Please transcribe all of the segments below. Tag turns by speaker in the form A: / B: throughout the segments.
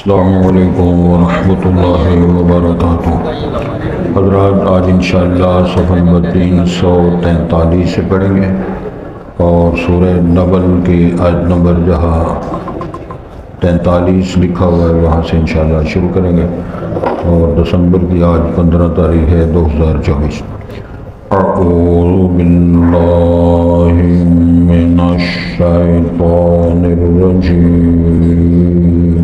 A: السلام علیکم ورحمۃ اللہ وبرکاتہ۔ حضرات آج انشاءاللہ صفحہ نمبر 343 سے پڑھیں گے اور سورہ نبل کی آیت نمبر جہاں 43 لکھا ہوا ہے وہاں سے انشاءاللہ شروع کریں گے، اور دسمبر کی آج 15 تاریخ ہے 2024۔ اعوذ باللہ من الشیطان الرجیم،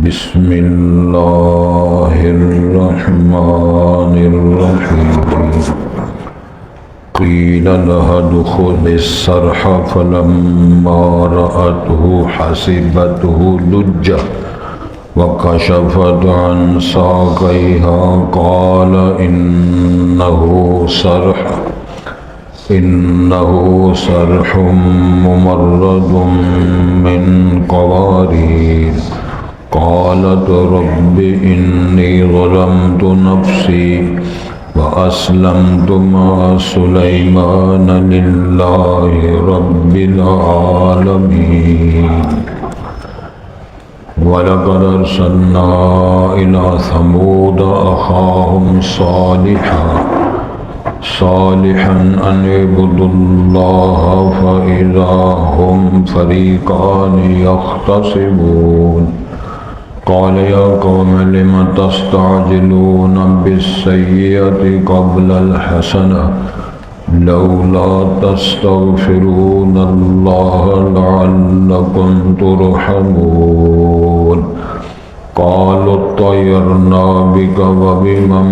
A: بسم اللہ الرحمن الرحیم۔ قیل لها ادخل الصرح فلما رأته حسبته لجة وكشفت عن ساقيها قال إنه صرح ممرد من قوارير قالت رب إني ظلمت نفسي وأسلمت مع سليمان لله رب العالمين۔ وَلَقَدْ أَرْسَلْنَا إِلَى ثَمُودَ أَخَاهُمْ صَالِحًا أَنِ اعْبُدُوا اللَّهَ فَإِذَا هُمْ فَرِيقَانِ يَخْتَصِمُونَ قَالَ يَا قَوْمِ لِمَ تَسْتَعْجِلُونَ بِالسَّيِّئَةِ قَبْلَ الْحَسَنَةِ لولا تستغفرون الله لعلكم ترحمون قالوا اطيرنا بك وبمن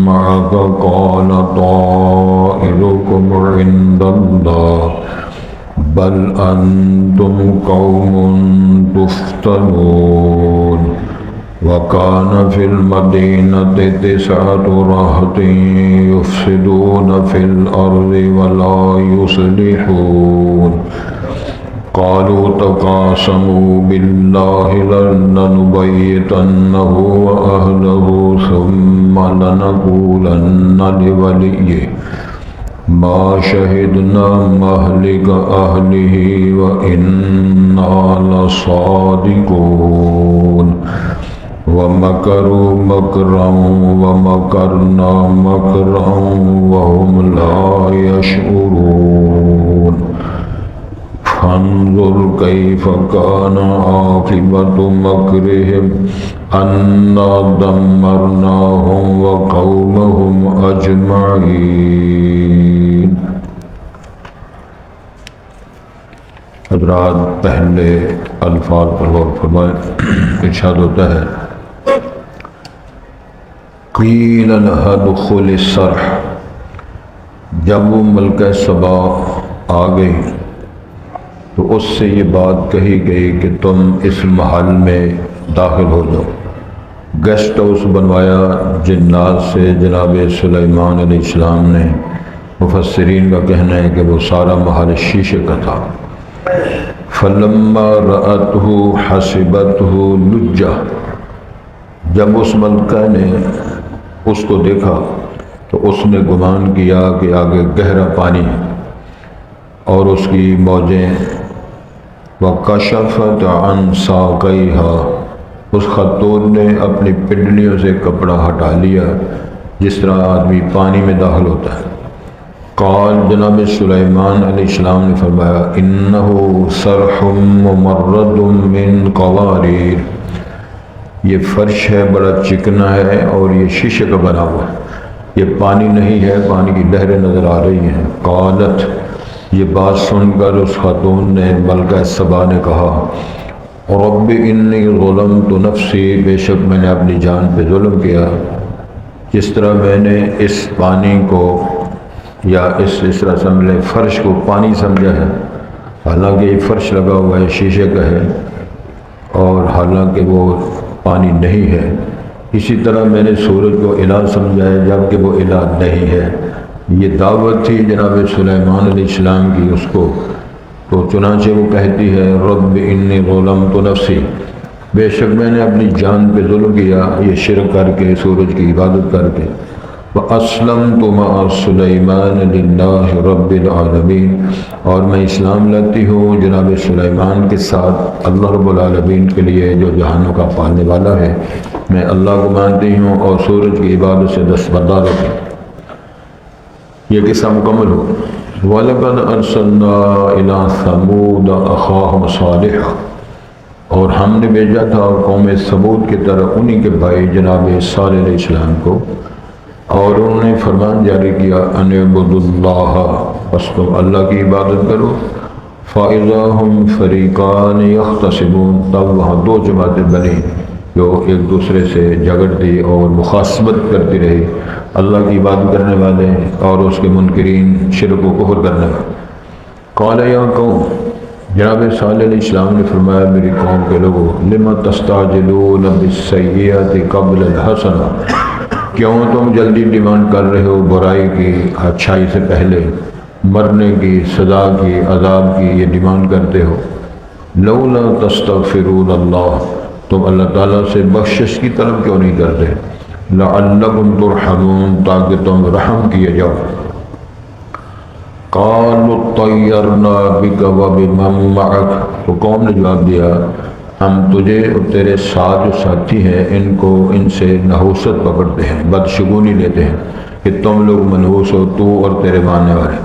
A: معك قال طائركم عند الله بل أنتم قوم تفتنون وكان في المدينة 9 رهط يفسدون في الأرض ولا يصلحون قالوا تقاسموا بالله لنبيتنه وأهله ثم لنقولن لوليه ما شهدنا مهلك أهله وإنا لصادقون ومكروا مكرا ومكرنا مكرا وهم لا يشعرون فانظر كيف كان عاقبة مكرهم أنا دمرناهم وقومهم أجمعين۔ حضرات پہلے الفاظ پر غور فرمائیں۔ ارشاد ہوتا ہے قیل لها ادخل الصرح، جب وہ ملکہ سبا آ گئی تو اس سے یہ بات کہی گئی کہ تم اس محل میں داخل ہو جاؤ۔ گیسٹ ہاؤس بنوایا جنات سے جناب سلیمان علیہ السلام نے۔ مفسرین کا کہنا ہے کہ وہ سارا محل شیشے کا تھا۔ فلما رأته حسبته لجة، جب اس ملکہ نے اس کو دیکھا تو اس نے گمان کیا کہ آگے گہرا پانی ہے اور اس کی موجیں۔ وَكَشَفَتْ عَنْ سَاقَيْهَا، اس خاتون نے اپنی پنڈلیوں سے کپڑا ہٹا لیا جس طرح آدمی پانی میں داخل ہوتا ہے۔ قال، جناب سلیمان علیہ السلام نے فرمایا انہ صرح ممرد من قواریر، یہ فرش ہے بڑا چکنا ہے اور یہ شیشے کا بنا ہوا ہے، یہ پانی نہیں ہے، پانی کی لہریں نظر آ رہی ہیں۔ قالت، یہ بات سن کر اس خاتون نے ملکہ سبا نے کہا رب انی ظلمت نفسی، بے شک میں نے اپنی جان پہ ظلم کیا، جس طرح میں نے اس پانی کو یا اس طرح سمجھے فرش کو پانی سمجھا ہے، حالانکہ یہ فرش لگا ہوا ہے شیشے کا ہے اور حالانکہ وہ پانی نہیں ہے۔ اسی طرح میں نے سورج کو الہ سمجھا ہے جبکہ وہ الہ نہیں ہے۔ یہ دعوت تھی جناب سلیمان علیہ السلام کی اس کو، تو چنانچہ وہ کہتی ہے رب انی ظلمت نفسی، بے شک میں نے اپنی جان پہ ظلم کیا، یہ شرک کر کے، سورج کی عبادت کر کے۔ وَأَسْلَمْتُ مَعَ سُلَيْمَانَ لِلَّهِ رَبِّ الْعَالَمِينَ، اور میں اسلام لاتی ہوں جناب سلیمان کے ساتھ اللہ رب العالمین کے لیے جو جہانوں کا پالنے والا ہے۔ میں اللہ کو مانتی ہوں اور سورج کی عبادت سے دستبردار ہوتی ہوں۔ یہ قصہ مکمل ہو۔ وَلَقَدْ أَرْسَلْنَا إِلَىٰ ثَمُودَ أَخَاهُمْ صَالِحًا، اور ہم نے بھیجا تھا قوم ثمود کی طرف انہی کے بھائی جناب صالح علیہ السلام کو، اور انہوں نے فرمان جاری کیا ان اعبدوا اللہ، بس تم اللہ کی عبادت کرو۔ فَإِذَا هُمْ فَرِيقَانِ يَخْتَصِمُونَ، تب وہاں دو جماعتیں بنی جو ایک دوسرے سے جھگڑتی اور مخاصمت کرتی رہی، اللہ کی عبادت کرنے والے اور اس کے منکرین، شرک و کفر کرنے والے۔ قال یا قوم، جناب صالح علیہ السلام نے فرمایا میری قوم کے لوگوں، لم تستعجلون بالسیئۃ قبل الحسنہ، کیوں تم جلدی ڈیمانڈ کر رہے ہو برائی کی اچھائی سے پہلے، مرنے کی، سزا کی، عذاب کی یہ ڈیمانڈ کرتے ہو۔ لولا تستغفرون اللہ، تم اللہ تعالیٰ سے بخشش کی طلب کیوں نہیں کرتے؟ لعلکم ترحمون، تاکہ تم رحم کیے جاؤ۔ قالوا طیرنا بک وبمن معک، تو قوم نے جواب دیا ہم تجھے اور تیرے ساتھ جو ساتھی ہیں ان سے نحوست پکڑتے ہیں، بدشگونی لیتے ہیں کہ تم لوگ منحوس ہو، تو اور تیرے ماننے والے۔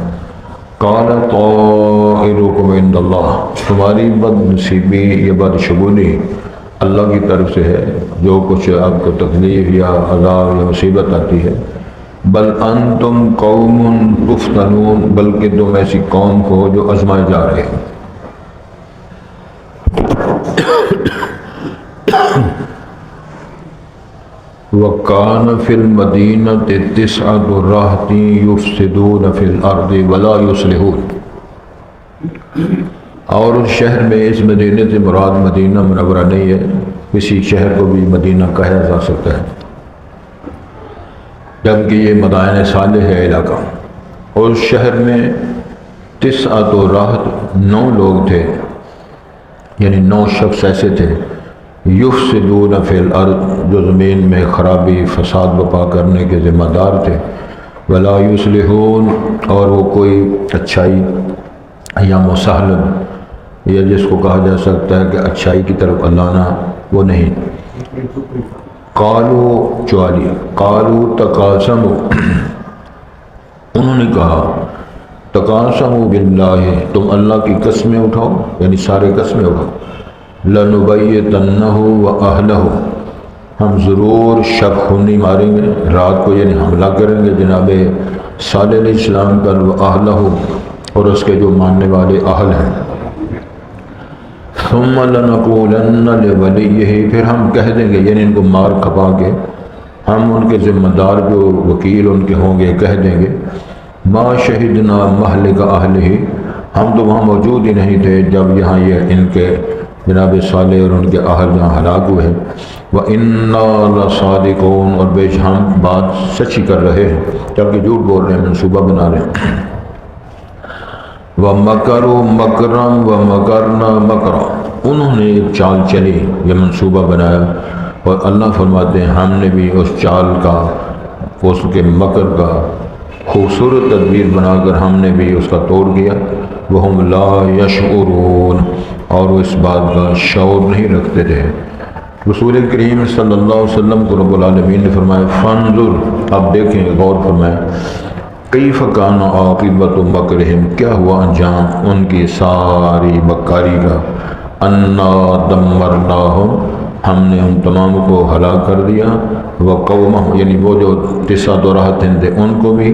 A: قال طائرکم عند اللہ، تمہاری بد نصیبی یا بدشگونی اللہ کی طرف سے ہے، جو کچھ آپ کو تکلیف یا عذاب یا مصیبت آتی ہے۔ بل انتم قوم تفتنون، بلکہ تم ایسی قوم کو جو آزمائے جا رہے ہیں۔ وَكَانَ فِي الْمَدِينَةِ تِسْعَةُ رَهْطٍ يُفْسِدُونَ فِي الْأَرْضِ وَلَا يُصْلِحُونَ، اور اس شہر میں، اس مدینہ سے مراد مدینہ منورہ نہیں ہے، کسی شہر کو بھی مدینہ کہا جا سکتا ہے، جبکہ یہ مدائن صالح ہے علاقہ۔ اور اس شہر میں 9 رہط، 9 لوگ تھے، یعنی 9 شخص ایسے تھے، یفسدون فی الارض، جو زمین میں خرابی فساد بپا کرنے کے ذمہ دار تھے، ولا یصلحون، اور وہ کوئی اچھائی یا مساہلت یا جس کو کہا جا سکتا ہے کہ اچھائی کی طرف لانا وہ نہیں۔ قالوا 44، قالوا تقاسموا، انہوں نے کہا تقاسموا باللہ، تم اللہ کی قسمیں اٹھاؤ، یعنی سارے قسمیں اٹھاؤ، لنبیتنہ واہلہ، ہم ضرور شب خونی ماریں گے رات کو، یعنی حملہ کریں گے جناب صالح علیہ السلام پر، واہلہ، اور اس کے جو ماننے والے اہل ہیں۔ ثم لنقولن لولیہ، پھر ہم کہہ دیں گے، یعنی ان کو مار کھپا کے ہم ان کے ذمہ دار جو وکیل ان کے ہوں گے کہہ دیں گے، ما شہدنا مہلک اہلہ، ہم تو وہاں موجود ہی نہیں تھے جب یہاں یہ ان کے جناب صالح اور ان کے اہل جہاں ہلاک ہوئے ہیں۔ وَإِنَّا لَصَادِقُونَ، اور بے شک ہم بات سچی کر رہے ہیں، جبکہ جھوٹ بول رہے ہیں، منصوبہ بنا رہے ہیں۔ وَمَكَرُوا مَكْرًا وَمَكَرْنَا مَكْرًا، انہوں نے ایک چال چلی، یہ منصوبہ بنایا، اور اللہ فرماتے ہیں ہم نے بھی اس چال کا، اس کے مکر کا خوبصورت تدبیر بنا کر ہم نے بھی اس کا توڑ کیا۔ وَهُمْ لَا يَشْعُرُونَ، اور وہ اس بات کا شعور نہیں رکھتے تھے۔ رسول کریم صلی اللہ علیہ وسلم کو رب العالمین نے فرمایا فانظر، اب دیکھیں، غور فرمائیں، کیف کان عاقبۃ مکرہم، کیا ہوا انجام ان کی ساری مکاری کا۔ انا دمرناہم، ہم نے ان تمام کو ہلاک کر دیا، وقومہم، یعنی وہ جو 9 رہط تھے ان کو بھی،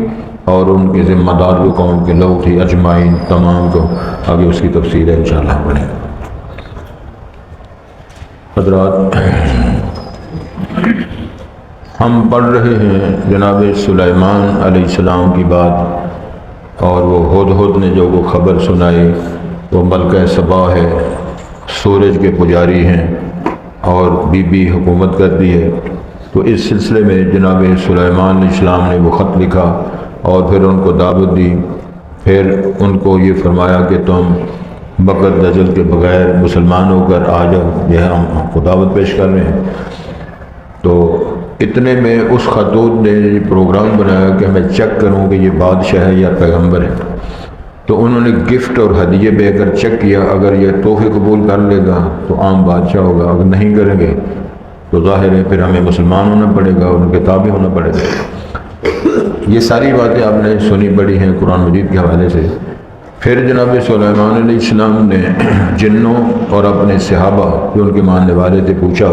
A: اور ان کے ذمہ دار جو قوم کے لوگ تھے اجمعین، تمام کو۔ آگے اس کی تفصیل ہے انشاءاللہ پڑھیں۔ حضرات، ہم پڑھ رہے ہیں جناب سلیمان علیہ السلام کی بات، اور وہ ہدہد نے جو وہ خبر سنائی، وہ ملکہ سبا ہے، سورج کے پجاری ہیں، اور بی بی حکومت کرتی ہے۔ تو اس سلسلے میں جناب سلیمان علیہ السلام نے وہ خط لکھا اور پھر ان کو دعوت دی، پھر ان کو یہ فرمایا کہ تم بقر دجل کے بغیر مسلمان ہو کر آ جاؤ، یہ ہم آپ کو دعوت پیش کر رہے ہیں۔ تو اتنے میں اس خاتون نے یہ پروگرام بنایا کہ میں چیک کروں کہ یہ بادشاہ ہے یا پیغمبر ہے، تو انہوں نے گفٹ اور ہدیے دے کر چیک کیا، اگر یہ تحفے قبول کر لے گا تو عام بادشاہ ہوگا، اگر نہیں کریں گے تو ظاہر ہے پھر ہمیں مسلمان ہونا پڑے گا اور ان کے تابع ہونا پڑے گا۔ یہ ساری باتیں آپ نے سنی پڑھی ہیں قرآن مجید کے حوالے سے۔ پھر جناب سلیمان علیہ السلام نے جنوں اور اپنے صحابہ جو ان کے ماننے والے تھے پوچھا،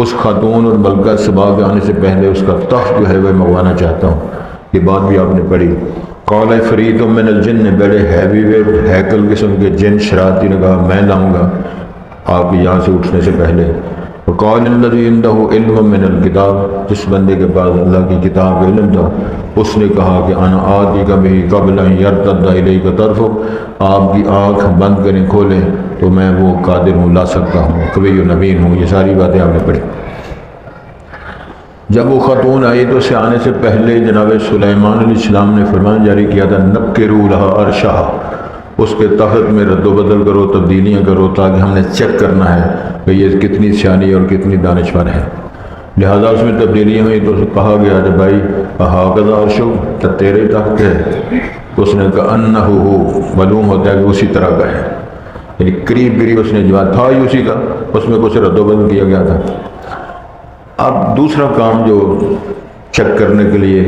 A: اس خاتون اور ملکہ سبا کے آنے سے پہلے اس کا تخت جو ہے وہ منگوانا چاہتا ہوں، یہ بات بھی آپ نے پڑھی۔ قال فریت من الجن، بڑے ہیوی ویٹ ہیکل قسم کے جن شرارتی نے کہا میں لاؤں گا آپ یہاں سے اٹھنے سے پہلے۔ وقال الذی عنده علم من الکتاب، جس بندے کے پاس اللہ کی کتاب کا علم تھا اس نے کہا کہ انا آتی کبھی قبل ان یرتد الیک طرفک، آپ کی آنکھ بند کریں کھولیں تو میں وہ قادر ہوں، لا سکتا ہوں، قوی و نبین ہوں۔ یہ ساری باتیں آپ نے پڑھی۔ جب وہ خاتون آئی تو اسے آنے سے پہلے جناب سلیمان علیہ السلام نے فرمان جاری کیا تھا نکروا لها عرشها، اس کے تخت میں رد و بدل کرو، تبدیلیاں کرو، تاکہ ہم نے چیک کرنا ہے کہ یہ کتنی سیانی اور کتنی دانشور ہے۔ لہذا اس میں تبدیلیاں ہوئی تو اسے کہا گیا کہ بھائی ہاکذا عرشک، تیرے تخت ہے؟ اس نے کہا انہ ہو، معلوم ہوتا ہے کہ اسی طرح کا ہے، یعنی قریب قریب اس نے جواب تھا ہی اسی کا، اس میں کچھ رد و بدل کیا گیا تھا۔ اب دوسرا کام جو چیک کرنے کے لیے،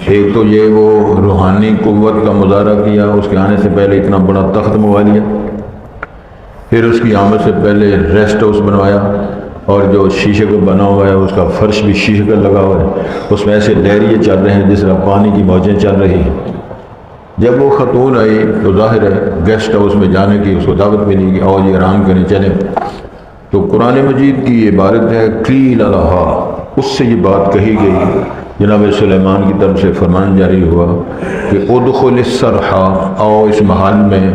A: ایک تو یہ وہ روحانی قوت کا مظاہرہ کیا، اس کے آنے سے پہلے اتنا بڑا تخت منگوا لیا، پھر اس کی آمد سے پہلے ریسٹ ہاؤس بنوایا، اور جو شیشے کا بنا ہوا ہے اس کا فرش بھی شیشے کا لگا ہوا ہے، اس میں ایسے لہریے چل رہے ہیں جس طرح پانی کی موجیں چل رہی ہیں۔ جب وہ خاتون آئی تو ظاہر ہے گیسٹ ہاؤس میں جانے کی اس کو دعوت ملی کہ آؤ جی آرام کریں چلیں، تو قرآن مجید کی یہ عبارت ہے قیل لہا، اس سے یہ بات کہی گئی، جناب سلیمان کی طرف سے فرمان جاری ہوا کہ ادخل الصرح، آؤ اس محل میں،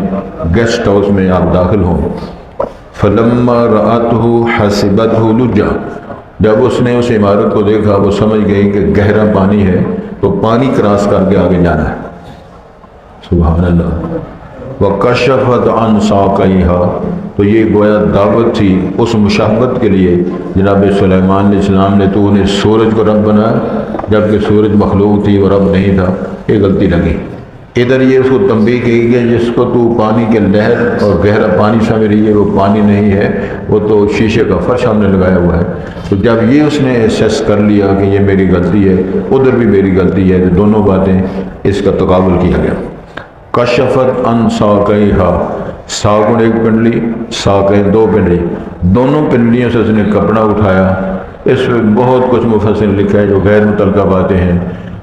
A: گیسٹ ہاؤس میں آپ داخل ہوں۔ فلما رأته حسبته لجا، جب اس نے اس عمارت کو دیکھا وہ سمجھ گئی کہ گہرا پانی ہے، تو پانی کراس کر کے آگے جانا ہے۔ سبحان اللہ۔ وَكَشَفَتْ عَنْ سَاقَيْهَا، تو یہ گویا دعوت تھی اس مشابہت کے لیے، جناب سلیمان علیہ السلام نے تو انہیں سورج کو رب بنایا جبکہ سورج مخلوق تھی وہ رب نہیں تھا، یہ غلطی لگی۔ ادھر یہ اس کو تنبیہ کی کہ جس کو تو پانی کے لہر اور گہرا پانی سمجھ رہی ہے وہ پانی نہیں ہے، وہ تو شیشے کا فرش ہم نے لگایا ہوا ہے۔ تو جب یہ اس نے اسیس کر لیا کہ یہ میری غلطی ہے، ادھر بھی میری غلطی ہے، تو دونوں باتیں اس کا تقابل کیا گیا۔ کشفت عن ساقیہا، ساقن ایک پنڈلی، ساقین دو پنڈلی، دونوں پنڈلیوں سے اس نے کپڑا اٹھایا۔ اس میں بہت کچھ مفسر لکھا ہے جو غیر متعلقہ باتیں ہیں،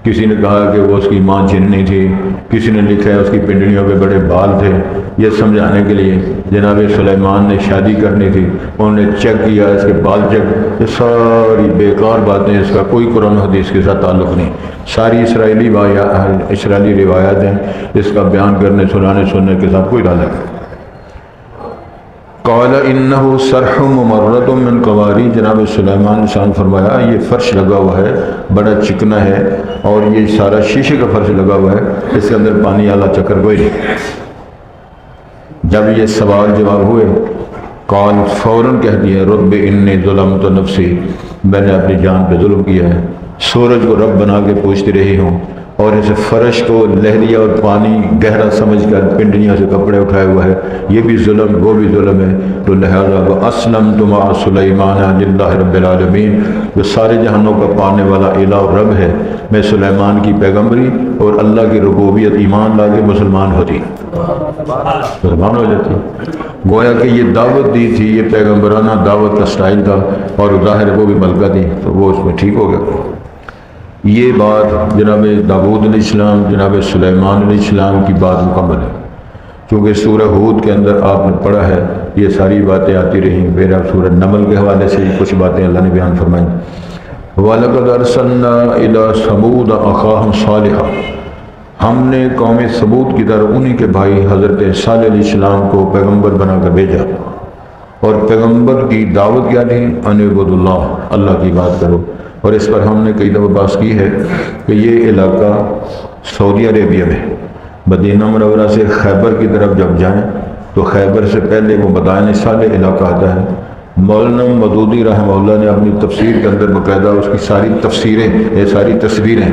A: کسی نے کہا کہ وہ اس کی ماں جننی تھی، کسی نے لکھا ہے اس کی پنڈلیوں پہ بڑے بال تھے، یہ سمجھانے کے لیے جناب سلیمان نے شادی کرنی تھی، انہوں نے چیک کیا اس کے بال چیک، یہ ساری بیکار باتیں، اس کا کوئی قرآن حدیث کے ساتھ تعلق نہیں، ساری اسرائیلی روایات ہیں، اس کا بیان کرنے سننے کے ساتھ کوئی تعلق نہیں۔ قال انه صرح ممرد من قواری، جناب سلیمان نے شان فرمایا یہ فرش لگا ہوا ہے، بڑا چکنا ہے، اور یہ سارا شیشے کا فرش لگا ہوا ہے، اس کے اندر پانی والا چکر کوئی نہیں۔ جب یہ سوال جواب ہوئے، قال فوراً کہہ دیا رب انی ظلمت نفسی، میں نے اپنی جان پہ ظلم کیا ہے، سورج کو رب بنا کے پوچھتی رہی ہوں، اور اس فرش کو لہریا اور پانی گہرا سمجھ کر پنڈلیوں سے کپڑے اٹھائے ہوا ہے، یہ بھی ظلم وہ بھی ظلم ہے، تو لہذا وَأَسْلَمْتُ مَعَ سُلَيْمَانَ لِلَّهِ رَبِّ الْعَالَمِينَ، جو سارے جہانوں کا پانے والا الہ اور رب ہے، میں سلیمان کی پیغمبری اور اللہ کی ربوبیت ایمان لا کے مسلمان ہوتی، مسلمان ہو جاتی۔ گویا کہ یہ دعوت دی تھی، یہ پیغمبرانہ دعوت کا سٹائل تھا، اور ظاہر وہ بھی ملکہ تھی تو وہ اس میں ٹھیک ہو گیا۔ یہ بات جناب داؤد علیہ السلام، جناب سلیمان علیہ السلام کی بات مکمل ہے، کیونکہ سورہ ہود کے اندر آپ نے پڑھا ہے یہ ساری باتیں آتی رہیں، میرا سورہ نمل کے حوالے سے کچھ باتیں اللہ نے بیان فرمائیں۔ وَلَقَدْ أَرْسَلْنَا إِلَىٰ ثَمُودَ أَخَاهُمْ صَالِحًا، ہم نے قوم ثمود کی طرف انہی کے بھائی حضرت صالح علیہ السلام کو پیغمبر بنا کر بھیجا، اور پیغمبر کی دعوت کیا تھی؟ ان اعبدوا اللہ، اللہ کی بات کرو۔ اور اس پر ہم نے کئی دفعہ بات کی ہے کہ یہ علاقہ سعودی عربیہ میں مدینہ منورہ سے خیبر کی طرف جب جائیں تو خیبر سے پہلے وہ مدائن صالح علاقہ آتا ہے، مولانا مودودی رحمہ اللہ نے اپنی تفسیر کے اندر باقاعدہ اس کی ساری تفسیریں، یہ ساری تصویریں،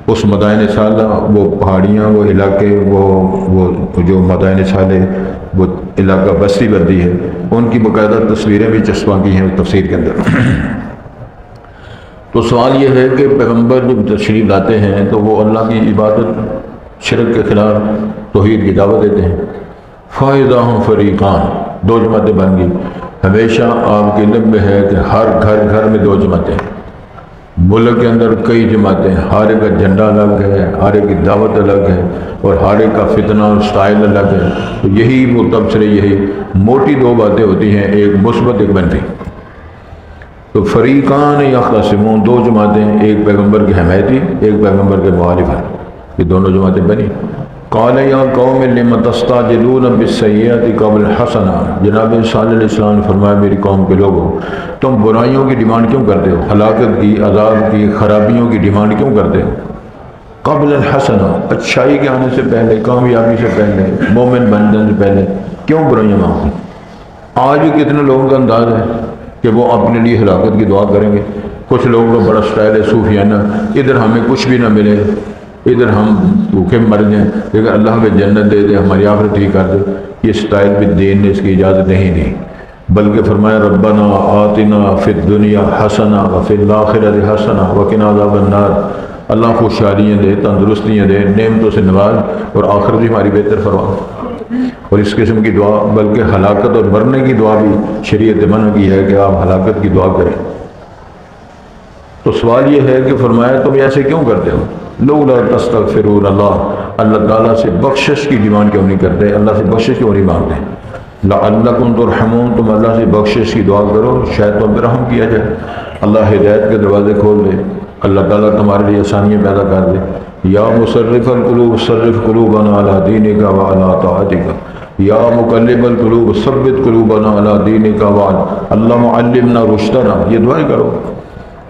A: اس مدائن سالہ، وہ پہاڑیاں، وہ علاقے، وہ جو مدائن سالے، وہ علاقہ بستی بندی ہے، ان کی باقاعدہ تصویریں بھی چسپاں کی ہیں تفسیر کے اندر۔ تو سوال یہ ہے کہ پیغمبر جب تشریف لاتے ہیں تو وہ اللہ کی عبادت، شرک کے خلاف توحید کی دعوت دیتے ہیں۔ فائدہ ہوں فریقان، دو جماعتیں بن گئی۔ ہمیشہ آپ کے علم میں ہے کہ ہر گھر میں دو جماعتیں، ملک کے اندر کئی جماعتیں، ہر ایک کا جھنڈا الگ ہے، ہر ایک کی دعوت الگ ہے، اور ہر ایک کا فتنہ اور سٹائل الگ ہے۔ تو یہی وہ تبصرے، یہی موٹی دو باتیں ہوتی ہیں، ایک مثبت ایک منفی۔ تو فریقان یختصمون، دو جماعتیں، ایک پیغمبر کی حمایتی، ایک پیغمبر کے مخالف ہیں، یہ دونوں جماعتیں بنی۔ قال یا قوم لم تستعجلون بالسیئۃ قبل الحسنہ، جناب صالح علیہ السلام نے فرمایا میری قوم کے لوگوں، تم برائیوں کی ڈیمانڈ کیوں کرتے ہو، ہلاکت کی، عذاب کی، خرابیوں کی ڈیمانڈ کیوں کرتے ہو؟ قبل الحسنہ، اچھائی کے آنے سے پہلے، کامیابی سے پہلے، مومن بن جانے سے پہلے کیوں برائیاں مانگتے؟ آج بھی کتنے لوگوں کا انداز ہے کہ وہ اپنے لیے ہلاکت کی دعا کریں گے۔ کچھ لوگوں کا بڑا سٹائل ہے صوفیانہ، ادھر ہمیں کچھ بھی نہ ملے، ادھر ہم بھوکے مر جائیں لیکن اللہ ہمیں جنت دے دے، ہماری آخرت ہی کر دے۔ یہ سٹائل بھی دین نے اس کی اجازت نہیں دی، بلکہ فرمایا ربنا آتنا فی الدنیا حسنہ وفی الآخرۃ حسنہ وقنا عذاب النار، اللہ خوشحالیاں دے، تندرستیاں دے، نعمتوں سے نواز، اور آخرت بھی ہماری بہتر فرما۔ اور اس قسم کی دعا، بلکہ ہلاکت اور مرنے کی دعا بھی شریعت منع کی ہے کہ آپ ہلاکت کی دعا کریں۔ تو سوال یہ ہے کہ فرمایا تم ایسے کیوں کرتے ہو؟ لولا تستغفرون اللہ تعالیٰ سے بخشش کی ڈیمانڈ کیوں نہیں کرتے، اللہ سے بخشش کیوں نہیں مانگتے؟ لعلکم ترحمون، تم اللہ سے بخشش کی دعا کرو، شاید تم پہ رحم کیا جائے، اللہ ہدایت کے دروازے کھول دے، اللہ تعالیٰ تمہارے لیے آسانیاں پیدا کر دے۔ یا مصرف القلوب صرف قلوبنا علی دینک وعلی طاعتک، یا مقلب القلوب ثبت قلوبنا علی دینک وعلی، اللہم علمنا رشدنا، یہ دعائیں کرو،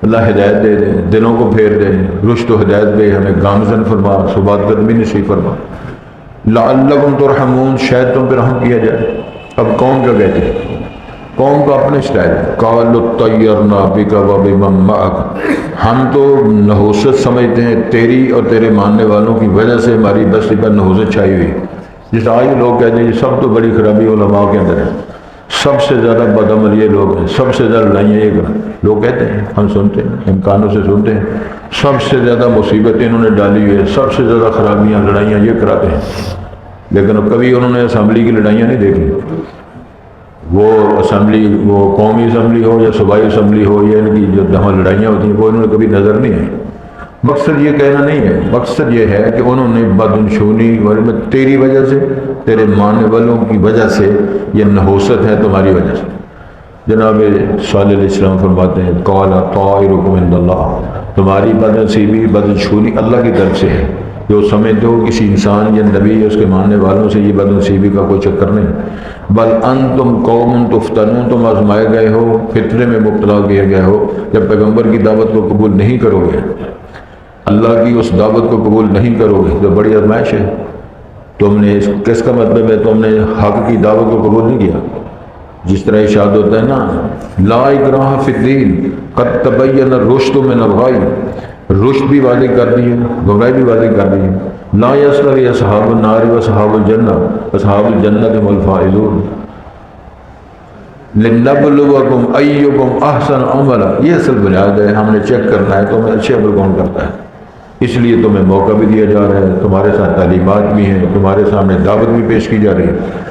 A: اللہ ہدایت دے دے، دلوں کو پھیر دے، رشد و ہدایت دے، ہمیں گامزن فرما، ثبات قدمی نصیب فرما۔ لعلکم ترحمون، شاید تم پہ رحم کیا جائے۔ اب قوم کیا کہتے ہیں؟ قوم کا اپنے سٹائل ہے۔ قالوا طیرنا بک وبمن معک، ہم تو نحوست سمجھتے ہیں تیری اور تیرے ماننے والوں کی وجہ سے ہماری بستی پر نحوست چھائی ہوئی۔ جس آج لوگ کہتے ہیں یہ سب تو بڑی خرابی علماء کے اندر ہے، سب سے زیادہ بدعمل یہ لوگ ہیں، سب سے زیادہ لڑائیاں یہ کریں، لوگ کہتے ہیں، ہم سنتے ہیں، ہم کانوں سے سنتے ہیں، سب سے زیادہ مصیبتیں انہوں نے ڈالی ہوئی ہے، سب سے زیادہ خرابیاں، لڑائیاں یہ کراتے ہیں۔ لیکن اب کبھی انہوں نے اسمبلی کی لڑائیاں نہیں دیکھی، وہ اسمبلی، وہ قومی اسمبلی ہو یا صوبائی اسمبلی ہو، یا ان کی جو جہاں لڑائیاں ہوتی ہیں وہ انہوں نے کبھی نظر نہیں آئی۔ مقصد یہ کہنا نہیں ہے، مقصد یہ ہے کہ انہوں نے بدعنشونی، تیری وجہ سے، تیرے ماننے والوں کی وجہ سے یہ نحوست ہے تمہاری وجہ سے۔ جناب صالح علیہ السلام فرماتے ہیں قال طائرکم عند اللہ، تمہاری بدنصیبی، بدعنشونی اللہ کی طرف سے ہے۔ جو سمجھتے ہو کسی انسان یا نبی یا اس کے ماننے والوں سے یہ بدنصیبی کا کوئی چکر نہیں، بل انتم قوم تفتنون، تم آزمائے گئے ہو، فتنے میں مبتلا کیے گئے ہو۔ جب پیغمبر کی دعوت کو قبول نہیں کرو گے، اللہ کی اس دعوت کو قبول نہیں کرو گے تو بڑی آزمائش ہے۔ تم نے کس کا مطلب ہے تم نے حق کی دعوت کو قبول نہیں کیا۔ جس طرح ارشاد ہوتا ہے نا لا اکراہ فی الدین قد تبین الرشد من الغی، رشد بھی واضح کر دی ہے، گمراہی بھی واضح کر دی ہے۔ لا یستوی اصحاب النار و اصحاب الجنہ، اصحاب الجنۃ هم الفائزون، لنبلوکم ایکم احسن عملا، یہ اصل بنیاد ہے، ہم نے چیک کرنا ہے تمہیں اچھے عمل کون کرتا ہے، اس لیے تمہیں موقع بھی دیا جا رہا ہے، تمہارے ساتھ تعلیمات بھی ہیں، تمہارے سامنے دعوت بھی پیش کی جا رہی ہے۔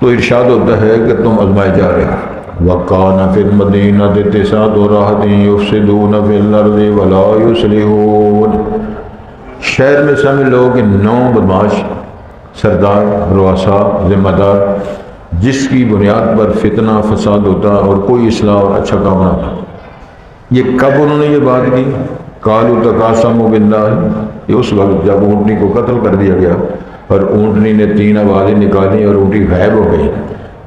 A: تو ارشاد ہوتا ہے کہ تم آزمائے جا رہے ہو۔ وَقَانَ فِي الْمَدِينَةِ تِسْعَةُ رَهْطٍ يُفْسِدُونَ فِي الْأَرْضِ وَلَا يُصْلِحُونَ، شہر میں سمجھ لو کہ 9 بدماش سردار، رؤساء، ذمہ دار، جس کی بنیاد پر فتنہ فساد ہوتا اور کوئی اصلاح اور اچھا کام نہ ہوتا۔ یہ کب انہوں نے یہ بات کی؟ قالوا تقاسموا باللہ، یہ اس وقت جب اونٹنی کو قتل کر دیا گیا اور اونٹنی نے 3 آوازیں نکالی اور اونٹی غائب ہو گئی،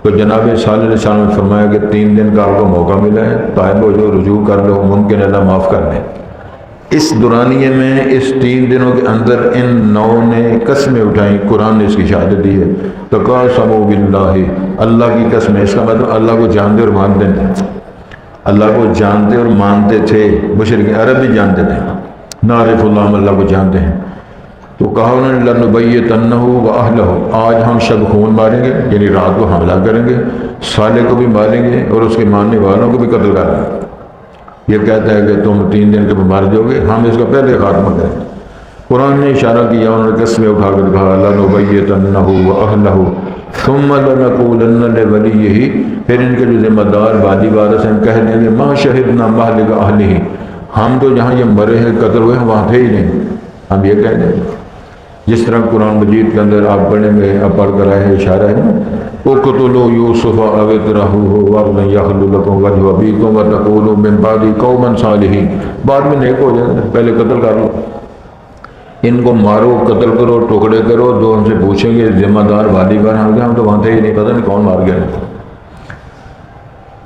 A: تو جناب صالح علیہ السلام نے فرمایا کہ 3 دن کا آپ کو موقع ملا ہے، تائب ہو جو، رجوع کر لو، ممکن اللہ معاف کر دیں۔ اس دورانیے میں اس 3 دنوں کے اندر ان 9 نے قسمیں اٹھائیں، قرآن نے اس کی شہادت دی ہے۔ تقاسموا باللہ، اللہ کی قسم، اس کا مطلب اللہ کو جانتے اور مانتے تھے، اللہ کو جانتے اور مانتے تھے، مشرک عرب بھی جانتے تھے، نعرف اللہ، ہم اللہ کو جانتے ہیں۔ تو کہا انہوں نے لنبیتنہ واہلہ، آج ہم شب خون ماریں گے، یعنی رات کو حملہ کریں گے، صالح کو بھی ماریں گے اور اس کے ماننے والوں کو بھی قتل کریں گے۔ یہ کہتا ہے کہ تم 3 دن کے مار جاؤ گے، ہم اس کا پہلے خاتمہ کریں۔ قرآن نے اشارہ کیا، انہوں نے قسمیں اٹھا کر کہا لنبیتنہ واہلہ ثم لنقولن لولیہ، پھر ان کے جو ذمہ دار بالی وارث ہیں کہہ دیں گے ما شہدنا مہلک اہلہ، ہم تو جہاں یہ مرے ہیں قتل ہوئے ہیں وہاں تھے ہی نہیں، ہم یہ کہہ دیں گے۔ جس طرح قرآن مجید کے اندر آپ پڑھیں گے، آپ پڑھ کر آئے ہیں، اشارہ ہے نا، اقتلوا یوسف او اطرحوہ وارض یخل لکم وجہ ابیکم وتکونوا من بعد قوما صالحین، بعد میں نیک ہو جائیں، پہلے قتل کر لو، ان کو مارو، قتل کرو، ٹکڑے کرو، جو ہم سے پوچھیں گے ذمہ دار والی بار ہم تو وہاں تھے ہی نہیں، پتہ نہیں کون مار گیا۔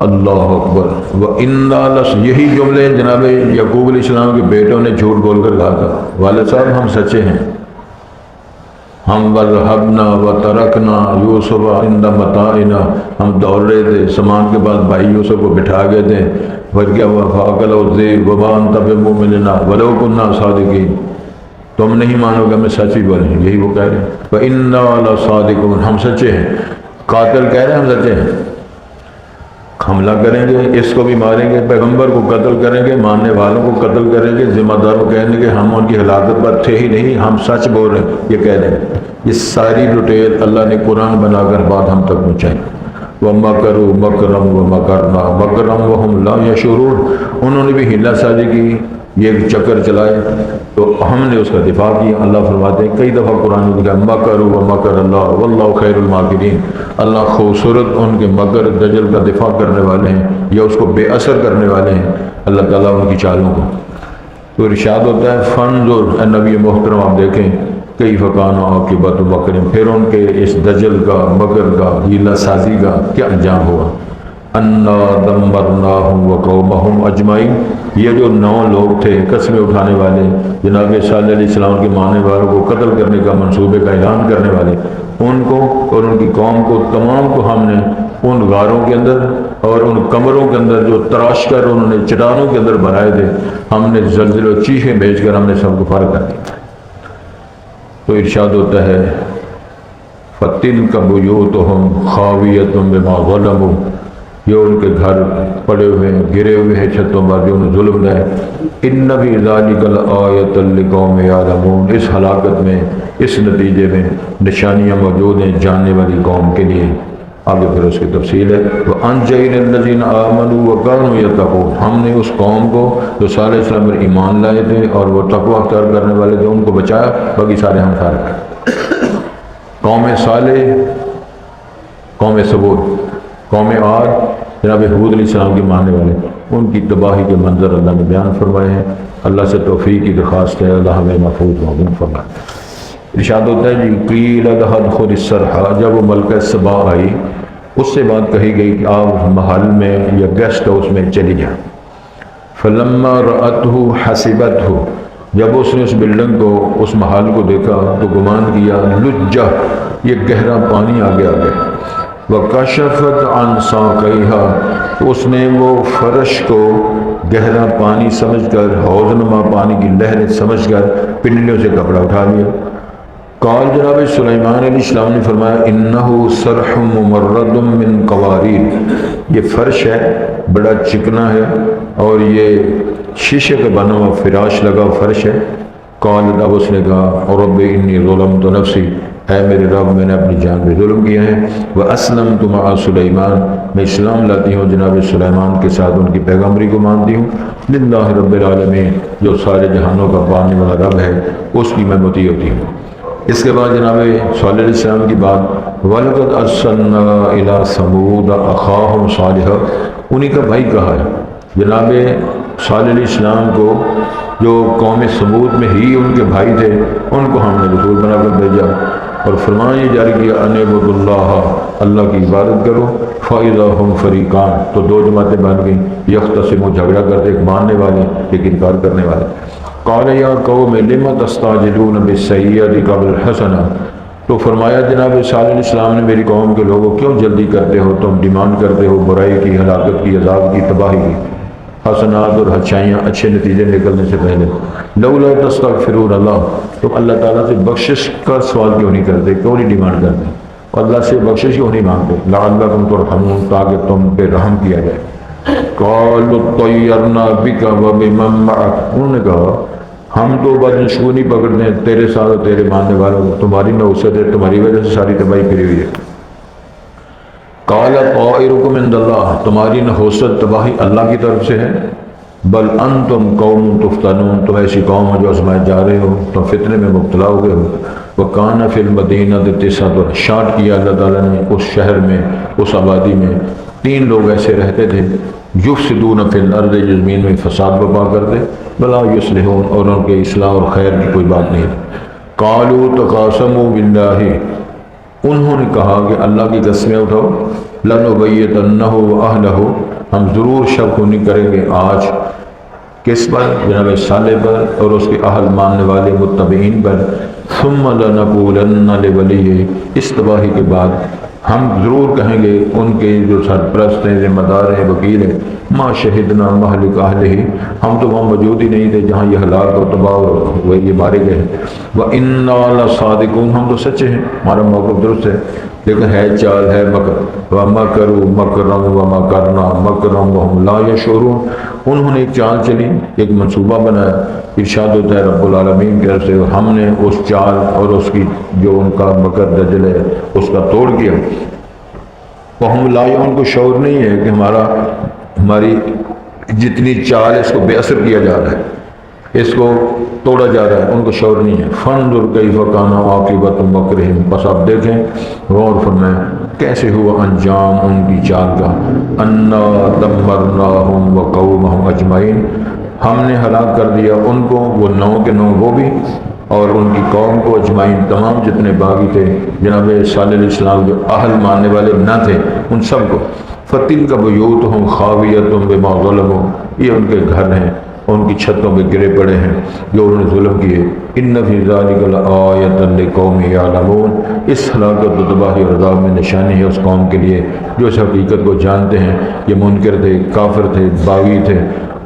A: اللہ اکبر۔ وَإِنَّا لَصَادِقُونَ، یہی جملے جناب یعقوب علیہ السلام کے بیٹوں نے جھوٹ بول کر کہا تھا، والد صاحب ہم سچے ہیں، ہم وَذَهَبْنَا وَتَرَكْنَا يُوسُفَ عِنْدَ مَتَاعِنَا، ہم دوڑ رہے تھے، سامان کے بعد بھائی یوسف کو بٹھا گئے تھے، پھر کیا ہوا فَأَكَلَهُ الذِّئْبُ وَمَا أَنْتَ بِمُؤْمِنٍ لَنَا وَلَوْ كُنَّا صَادِقِينَ، تم نہیں مانو گے ہمیں سچ ہی بولیں، یہی وہ کہہ رہے ہیں وَإِنَّا لَصَادِقُونَ، ہم سچے ہیں، قاتل کہہ رہے ہیں ہم سچے ہیں، حملہ کریں گے، اس کو بھی ماریں گے، پیغمبر کو قتل کریں گے، ماننے والوں کو قتل کریں گے، ذمہ داروں کو کہیں گے ہم ان کی ہلاکت پر تھے ہی نہیں، ہم سچ بول رہے ہیں، یہ کہہ دیں گے۔ یہ ساری ڈیٹیل اللہ نے قرآن بنا کر بات ہم تک پہنچائی۔ وَمَكَرُوا مَكْرًا وَمَكَرْنَا مَكْرًا وَهُمْ لَا يَشْعُرُونَ، انہوں نے بھی حیلہ سازی کی، یہ چکر چلائے تو ہم نے اس کا دفاع کیا۔ اللہ فرماتے ہیں کئی دفعہ قرآن میں لکھا مَكَرُوا وَمَكَرَ اللَّهُ وَاللَّهُ خَيْرُ الْمَاكِرِينَ، اللہ خوبصورت ان کے مکر دجل کا دفاع کرنے والے ہیں یا اس کو بے اثر کرنے والے ہیں، اللہ تعالیٰ ان کی چالوں کو۔ تو ارشاد ہوتا ہے فانظر، اے نبی محترم آپ دیکھیں کیف کان عاقبۃ مکرہم، پھر ان کے اس دجل کا، مکر کا، حیلہ سازی کا کیا انجام ہوا۔ انا دمرناہم وقومہم اجمعین، یہ جو 9 لوگ تھے قسمیں اٹھانے والے، جناب صالح علیہ السلام کے ماننے والوں کو قتل کرنے کا منصوبے کا اعلان کرنے والے، ان کو اور ان کی قوم کو تمام کو ہم نے ان غاروں کے اندر اور ان کمروں کے اندر جو تراش کر انہوں نے چٹانوں کے اندر بنائے تھے، ہم نے زلزلے و چیخیں بھیج کر ہم نے سب کو فارغ کر دیا۔ تو ارشاد ہوتا ہے فَتِلْكَ بُيُوتُهُمْ خَاوِيَةٌ بِمَا ظَلَمُوا، یہ ان کے گھر پڑے ہوئے ہیں، گرے ہوئے ہیں چھتوں پر جو انہوں نے ظلم ہے۔ اِنَّ فِي ذَلِكَ لَآیَةً لِقَوْمٍ يَعْلَمُونَ، اس ہلاکت میں، اس نتیجے میں نشانیاں موجود ہیں جاننے والی قوم کے لیے۔ آگے پھر اس کی تفصیل ہے وَأَنْجَيْنَا الَّذِينَ آمَنُوا وَكَانُوا يَتَّقُونَ، ہم نے اس قوم کو جو صالح علیہ السلام پر ایمان لائے تھے اور وہ تقوی اختیار کرنے والے تھے ان کو بچایا، باقی سارے ہم سارے۔ قوم صالح، قوم ثمود، قوم عاد، جناب حود علیہ السلام کے ماننے والے، ان کی تباہی کے منظر اللہ نے بیان فرمائے ہیں۔ اللہ سے توفیق کی درخواست ہے، اللہ ہمیں محفوظ معصوم فرمائے۔ ارشاد ہوتا ہے جی قیل ادخل الصرح، جب وہ ملکہ سبا آئی اس سے بات کہی گئی کہ آپ محل میں یا گیسٹ ہاؤس میں چلی جائیں۔ فلما رأته حسبته، جب اس نے اس بلڈنگ کو، اس محل کو دیکھا تو گمان کیا لجہ، یہ گہرا پانی آگے آ گیا۔ وَكَشَفَتْ عَنْ سَاقَيْهَا، تو اس نے وہ فرش کو گہرا پانی سمجھ کر، حوض نما پانی کی لہریں سمجھ کر پنڈلیوں سے کپڑا اٹھا لیا۔ قال، جناب سلیمان علیہ السلام نے فرمایا انہو صرح ممرد من قواریر، یہ فرش ہے بڑا چکنا ہے اور یہ شیشے کا بنا ہوا فراش لگا فرش ہے۔ قال، اب اس نے کہا رب انی ظلمت نفسی، اے میرے رب میں نے اپنی جان پہ ظلم کیا ہے۔ واسلمت مع سلیمان، میں اسلام لاتی ہوں جناب سلیمان کے ساتھ، ان کی پیغمبری کو مانتی ہوں۔ للہ رب العالمین، جو سارے جہانوں کا پالنے والا رب ہے اس کی میں مطیع ہوتی ہوں۔ اس کے بعد جناب صالح علیہ السلام کی بات وَلَقَدْ أَرْسَلْنَا إِلَىٰ ثَمُودَ أَخَاهُمْ صَالِحًا، انہی کا بھائی کہا ہے جناب صالح علیہ السلام کو، جو قوم ثمود میں ہی ان کے بھائی تھے، ان کو ہم نے رسول بنا کر بھیجا اور فرمان یہ جاری کیا ان اعبدوا اللہ، اللہ کی عبادت کرو۔ فَإِذَا هُمْ فَرِيقَانِ، تو 2 جماعتیں بن گئیں، یختصموا، جھگڑا کرتے، ایک ماننے والے ایک انکار کرنے والے۔ قال یا قوم لم تستعجلون بالسیئۃ قبل الحسنہ، تو فرمایا جناب صالح علیہ السلام نے میری قوم کے لوگوں کیوں جلدی کرتے ہو، تم ڈیمانڈ کرتے ہو برائی کی، ہلاکت کی، عذاب کی، تباہی کی، حسنات اور اچھائیاں، اچھے نتیجے نکلنے سے پہلے۔ لولا تستغفرون اللہ، تم اللہ تعالیٰ سے بخشش کا سوال کیوں نہیں کرتے، کیوں نہیں ڈیمانڈ کرتے، اللہ سے بخشش کیوں نہیں مانگتے، لعلکم ترحمون، تاکہ تم پہ رحم کیا جائے۔ قالوا طیرنا بک وبمن معک، انہوں نے کہا ہم تو بدنشگونی پکڑتے ہیں تیرے ساتھ اور تیرے ماننے والوں کو، تمہاری نوست ہے، تمہاری وجہ سے ساری تباہی پھری ہوئی ہے۔ قال طائرکم عند اللہ، تمہاری نحوست تباہی اللہ کی طرف سے ہے، بل انتم قوم تفتنون، تم ایسی قوم ہو جو آزمائے جا رہے ہو، تم فتنے میں مبتلا ہو گئے ہو۔ وکان فی المدینہ تسعۃ، شارٹ کیا اللہ تعالیٰ نے اس شہر میں، اس آبادی میں 3 لوگ ایسے رہتے تھے، یفسدون فی الارض، زمین میں فساد برپا کرتے، بلا یصلحون، اور ان کے اصلاح اور خیر کی کوئی بات نہیں۔ قالوا تقاسموا باللہ، انہوں نے کہا کہ اللہ کی قسمیں اٹھاؤ، لنبیتنہ واہلہ، ہم ضرور شب خونی کریں گے آج، کس پر؟ جناب صالح پر اور اس کے اہل ماننے والے متبعین پر۔ ثم لنقولن لولیہ، اس تباہی کے بعد ہم ضرور کہیں گے ان کے جو سرپرست ہیں، ذمہ دار ہیں، وکیل ہیں، ما شہدنا مہلک اہلہ، ہم تو وہاں موجود ہی نہیں تھے جہاں یہ ہلاک اور تباہ اور یہ مارے گئے ہیں۔ وَإِنَّا لَصَادِقُونَ، ہم تو سچے ہیں، ہمارا موقف درست ہے، لیکن ہے چال، ہے مکر۔ وَمَكَرُوا مَكْرًا وَمَكَرْنَا مَكْرًا وَهُمْ لَا يَشْعُرُونَ، انہوں نے ایک چال چلی، ایک منصوبہ بنایا، ارشاد ہوتا ہے رب العالمین کی طرف سے، اور ہم نے اس چال اور اس کی جو ان کا مکر دجل ہے اس کا توڑ کیا۔ وَهُمْ لَا يَشْعُرُونَ، ان کو شعور نہیں ہے کہ ہماری جتنی چال ہے اس کو بے اثر کیا جا رہا ہے، اس کو توڑا جا رہا ہے، ان کو شعور نہیں ہے۔ فَانظُرْ كَيْفَ كَانَ عَاقِبَةُ مَكْرِهِمْ، بس آپ دیکھیں، غور فرمائیں کیسے ہوا انجام ان کی چال کا۔ أَنَّا دَمَّرْنَاهُمْ وَقَوْمَهُمْ أَجْمَعِينَ، ہم نے ہلاک کر دیا ان کو، وہ 9 کے 9 وہ بھی، اور ان کی قوم کو، اجمعین تمام جتنے باغی تھے، جناب صالح علیہ السلام جو اہل ماننے والے نہ تھے ان سب کو۔ فَتِلْكَ بُيُوتُهُمْ خَاوِيَةٌ بِمَا ظَلَمُوا، یہ ان کے گھر ہیں، ان کی چھتوں پہ گرے پڑے ہیں جو انہوں نے ظلم کیے۔ إِنَّ فِي ذَلِكَ لَآيَةً لِقَوْمٍ يَعْلَمُونَ، اس ہلاکت و تباہی اور عذاب میں نشانی ہے اس قوم کے لیے جو اس حقیقت کو جانتے ہیں، یہ منکر تھے، کافر تھے، باغی تھے،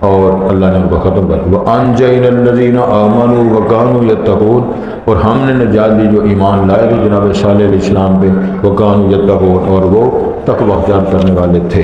A: اور اللہ نے ان کو ختم کر۔ وَأَنْجَيْنَا الَّذِينَ آمَنُوا وَكَانُوا يَتَّقُونَ، اور ہم نے نجات دی جو ایمان لائے تھے جناب صالح علیہ السلام پہ، وَكَانُوا يَتَّقُونَ، اور وہ تقوی اختیار کرنے والے تھے۔